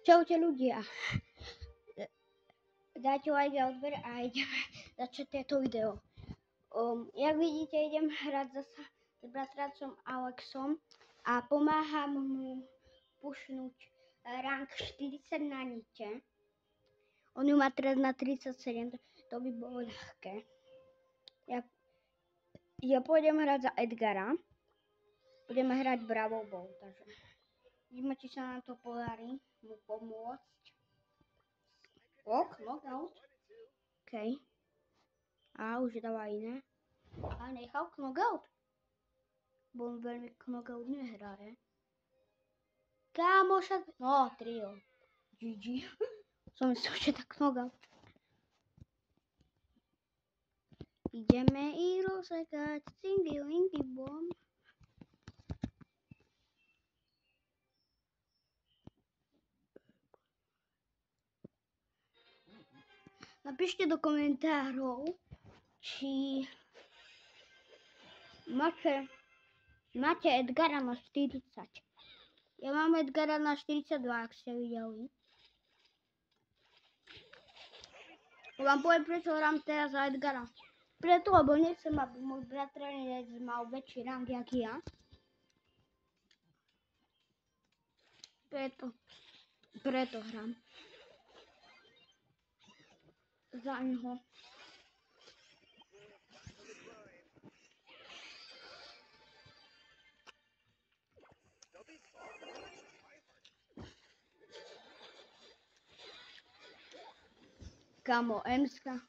Čaute ľudia. Dajte like a odber a ideme začať tieto video. Jak vidíte, idem hrať zasa s bratrancom Alexom a pomáham mu pušnúť rank 40 na nite. On ju má teraz na 37, to by bolo ľahké. Ja pôjdem hrať za Edgara. Budeme hrať Bravo Ball, takže vidíme, či sa nám to podarí mu pomôcť. Knockout. OK. A už dáva iné. A nechal knockout. Bo on veľmi knockout nehraje. Kámo, však... No, trio. GG. Som myslel, že tak knockout. Ideme i rozsekať cingy lingy bom. Napíšte do komentárov, či máte Edgara na 40. Ja mám Edgara na 42, ak ste videli. Vám poviem, prečo hrám teraz za Edgara. Preto, lebo nechcem, aby môj bratranec mal väčší rang, jak ja. Preto hrám za ňoho. Kamo, Emska.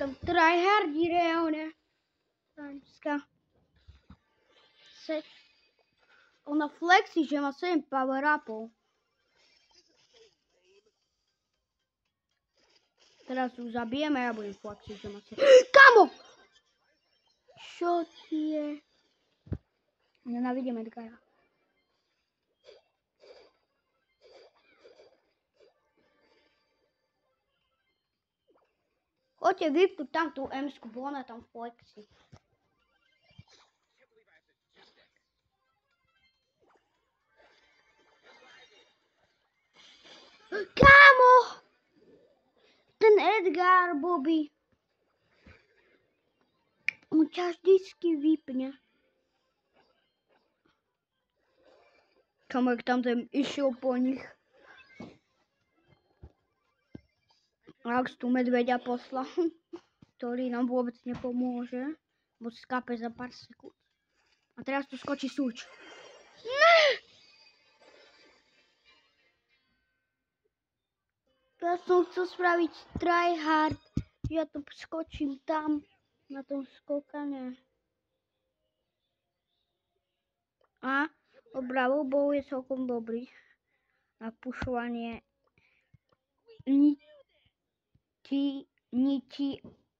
Tam tryhardi reálne. Emska. Ona flexí, že má 7 power upov. Teraz ju zabijeme a ja budem flexiť, že má 7. Kamo! Čo ti je? Nenávidím Edgara. Choďte vypnúť tam tú M-sku, bo ona tam flexí. Kámo! Ten Edgar, Bobby. On ťa vždycky vypne. Kámo, jak tam ten išiel po nich. Alex tu medveďa poslal, ktorý nám vôbec nepomôže. Bo skápe za pár sekúnd. A teraz tu skočí súč. Ja som chcel spraviť tryhard. Ja tu skočím tam, na tom skokane. A Bravo Ball je celkom dobrý na pušovanie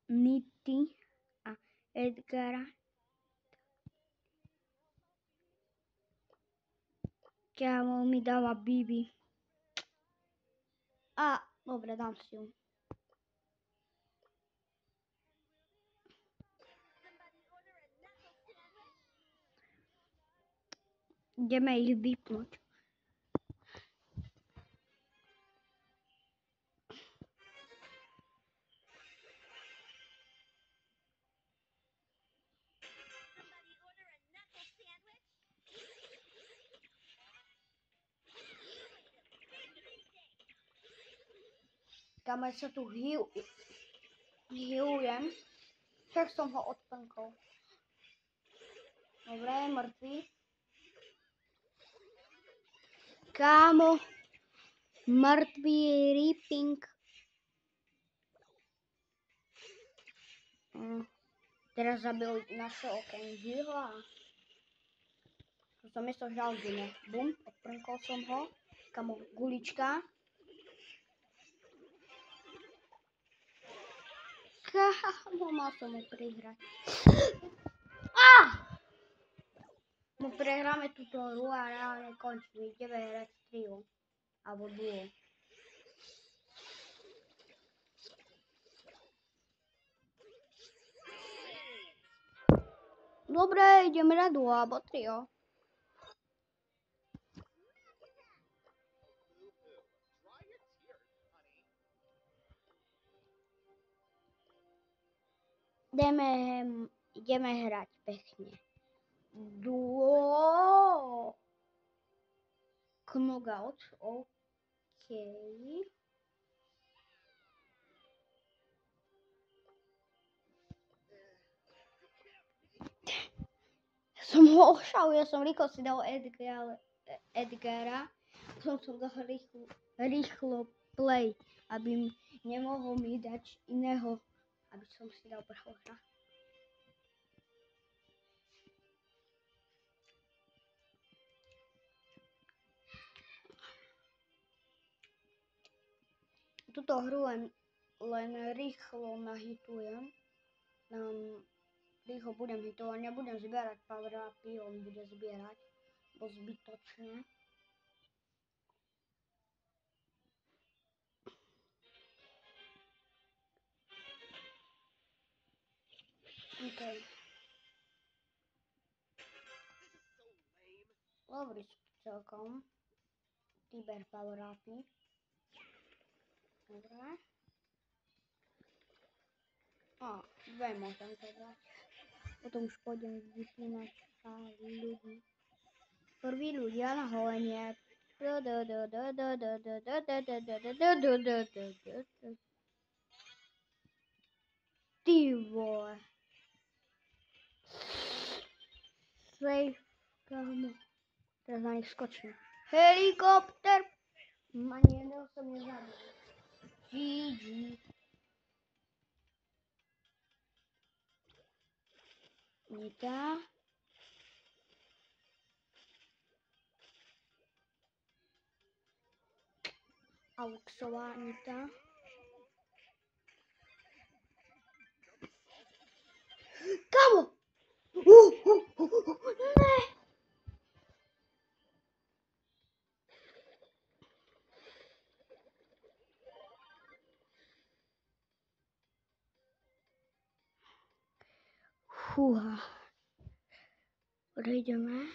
Nity a Edgara. Kámo mi dáva Bibi. A, dobre, dám si ju. Ideme ich vypnúť. Kámo, ja sa tu healujem. Však som ho odplnkol. Dobre, mŕtvý. Kámo, mŕtvý ripping. Teraz zabil našeho Kenjiho. To som miesto žalzine. Bum, odplnkol som ho. Kámo, gulička. Kámo, mal som mu prihrať. My prehráme túto hru a reálne končíme. Ideme hrať trio. Alebo duo. Dobre, ideme na duo alebo trio. ideme hrať pekne. Duo. Knogout, OK. Som ho ošal, ja som rýchlo si dal Edgara. Som dal rýchlo play, aby nemohol mi dať iného, aby som si dal Brawlera. Túto hru len rýchlo nahitujem. Rýchlo budem hitovať, nebudem zbierať power upy, on bude zbierať, bo zbytočne. OK. Dobrý celkom. Tyber power upy. Dobre. Dve môžem to dať. Potom už pôjdem vypínať ľudí. Prví ľudia na holenie. Ty vole. Safe, kámo. Teraz na nich skočím. Helikopter. Ani jedného som nezabil. GG. Nita. Auxová Nita. Kámo! Ne! Fúha. Odejdeme.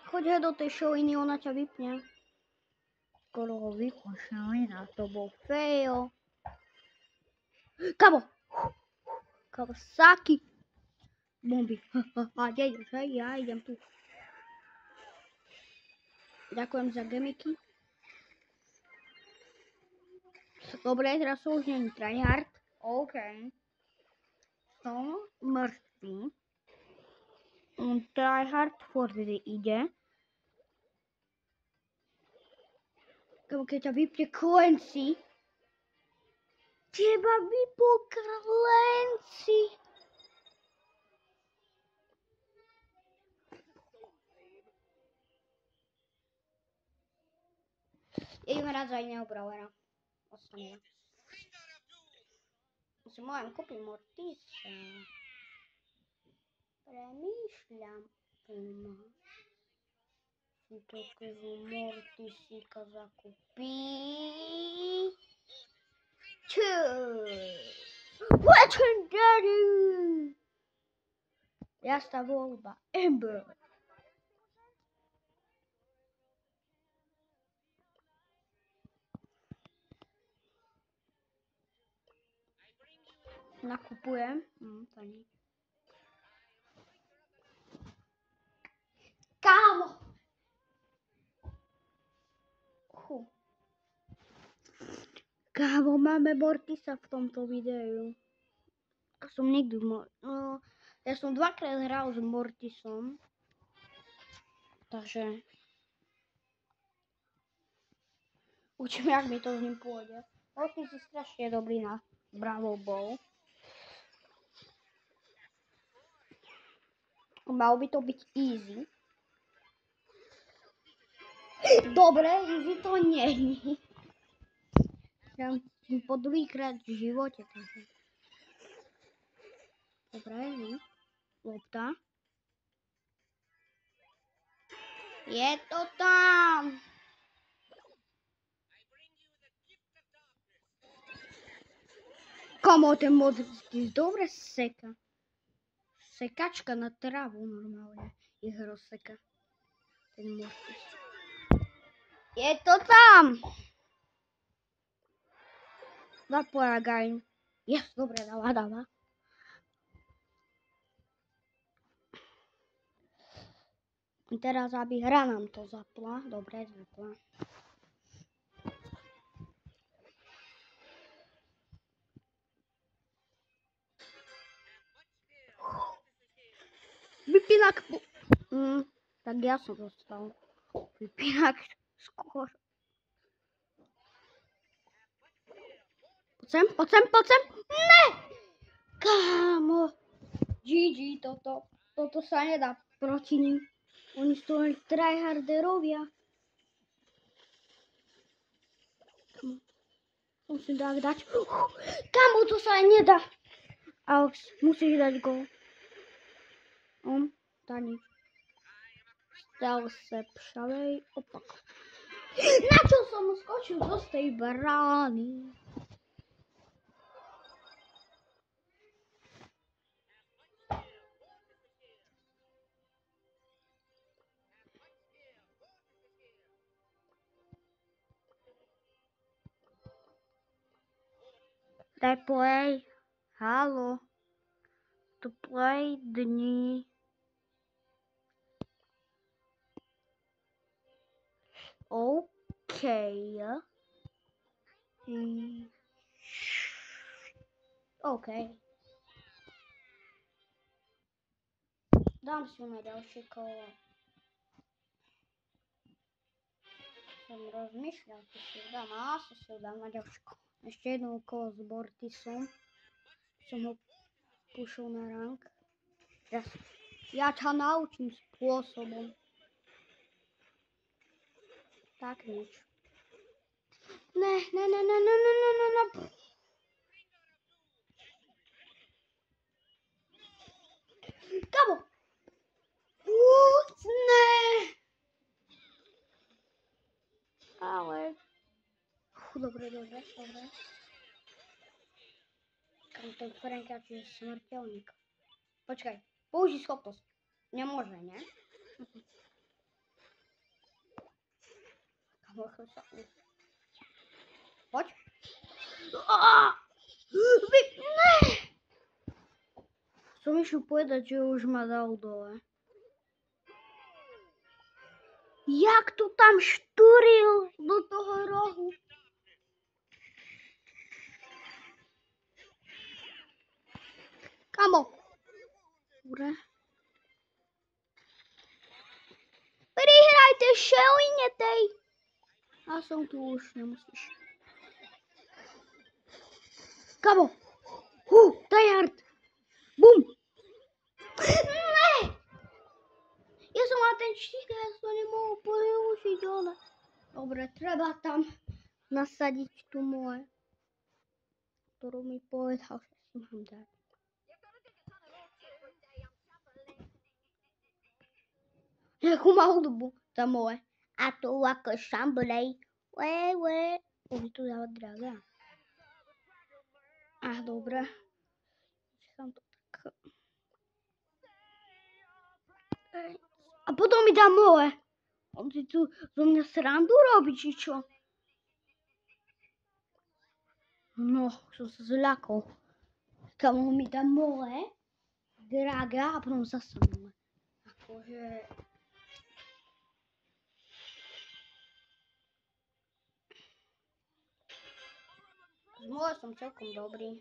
Choď do tej šoviny, ona ťa vypne. Skoro ho vypnuli, na to bol fail. Kamo! Kawasaki! Bomby. Ja idem tu. Ďakujem za gemiky. Dobre, teraz som už není tryhard. OK. Som mŕtvý. Tryhard furt ide. Keď ťa vypne Clancy. Teba vypol Clancy. Idem hrať za iného Brawlera. Ostane. Si môžem kúpiť Mortisa. Premýšľam. Si takého Mortisika zakúpiť. Legendary! Jasná voľba. Ember. Nakupujem. To nie. Kámo! Kámo, máme Mortisa v tomto videu. Ja som dvakrát hral s Mortisom. Takže učím, jak mi to s ním pôjde. Mortis je strašne dobrý na Brawl Ball. Mal by to byť easy. Dobre, easy to nie je. Ja po druhýkrát v živote. Takže. Dobre, lopta. Je to tam! Komu ten Mortis dobre seka. Sekačka na trávu normálne. Ich rozseka. Ten Mortis. Je to tam! Zapoľagaj. Yes, dobre, dáva. Teraz, aby hra nám to zapla. Dobre, zapla. Vypínak. Tak ja som dostal. Vypínak skôr. Poď sem. Ne! Kámo. GG toto sa nedá proti nim. Oni sú len tryharderovia. Musím tak dať. Kámo, to sa nedá. Alex, musíš dať gól. Tá nič. Stal sa pšavej opak. Na čo som skočil do tej brány? Replay. Halo. To play dni. OK. OK. Dám si na ďalšie kolo. Som rozmýšľal, či si dám, asi si dám na ďalšie kolo. Ešte jedno kolo s Bortisom. Som ho pušol na rank. Ja ťa naučím spôsobom. Tak nič. Ne. Kamo! Ne! Ale... Dobre. Kamo, ten Frankáč je smrteľník. Počkaj, použij schopnosť. Nemôže, ne? Kamo, sa... Poď. Ne! Som išiel povedať, že už ma dal dole. Jak tu tam štúril do toho rohu? Kamo? Dobre. Prihrajte šeline tej. Ja som tu už, nemusíš. Kamo? Tryhard. Bum. Ne! Ja som mal ten štík a ja som nemohol použiť dole. Dobre, treba tam nasadiť tú moje, ktorú mi povedal, že si mám dať. Jakú má hudbu, tá moje. A tu ako šambulej. Už tu dáva draga. Dobre. Nechám to tak. A potom mi dá moje. On si tu zo mňa srandu robí, či čo? No, som sa zľakol. Kamo mi dá moje, draga a potom zase moje. Akože... Z moje som celkom dobrý.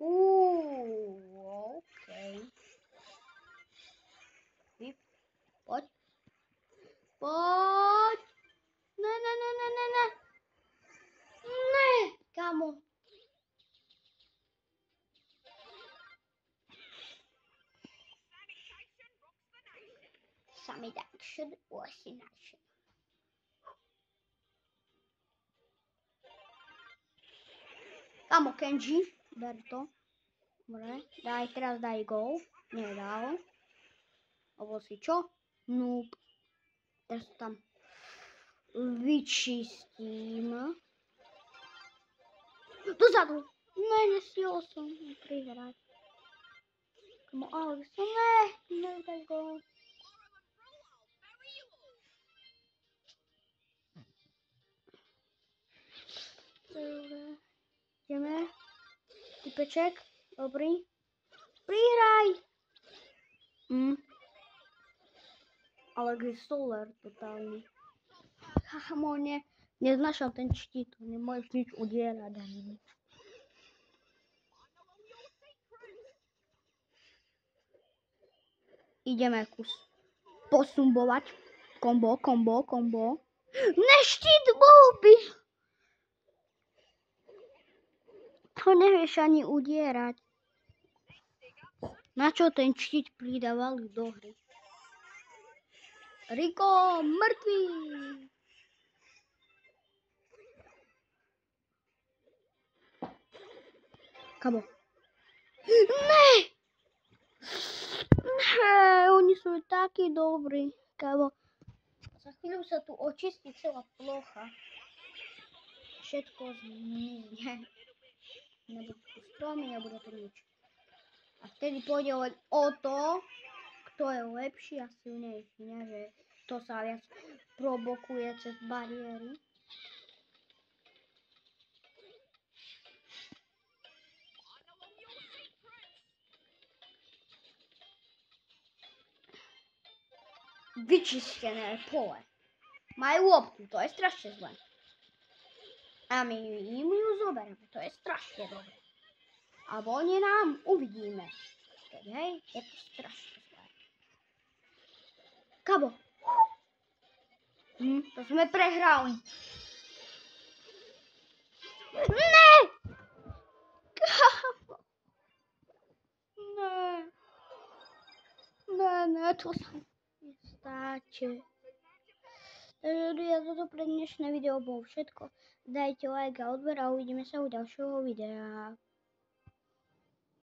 OK. Poď. Ne. Ne, kamo. Sami action, washing action. Kamo, Kenji, ber to. Dobre, teraz daj gól. Nedal. Alebo si čo? Noob. Teraz tam vyčistím. Dozadu. Ne, nestihol som prihrať. Kamo, Alex, ne, daj gól. Ideme. Typeček. Dobrý. Prihraj. Ale Solar totálny. Chamo, neznášam ten štít. Nemôžeš nič udierať ani nič. Ideme kus posumbovať. Kombo. Ne, štít by. To nevieš ani udierať. Na čo ten štít pridávali do hry? Rico, mŕtvý. Kamo. Ne! Oni sú takí dobrí. Kamo. Za chvíľu sa tu očistí celá plocha. Všetko zmizne. Nebudú tu stromy, nebude tu nič. A vtedy pôjde len o to, kto je lepší a silnejší, ne? Že to sa viac probokuje cez bariéry. Vyčistené pole. Majú loptu, to je strašne zlé. A my im ju zoberieme, to je strašne dobré. A oni nám uvidíme. Keď hej, je to strašne zlé. Kabo. To sme prehrali. Ne! Kabo. Ne, to sa nestáče. Takže ľudia, toto pre dnešné video bolo všetko. Dajte like a odber a uvidíme sa u ďalšieho videa.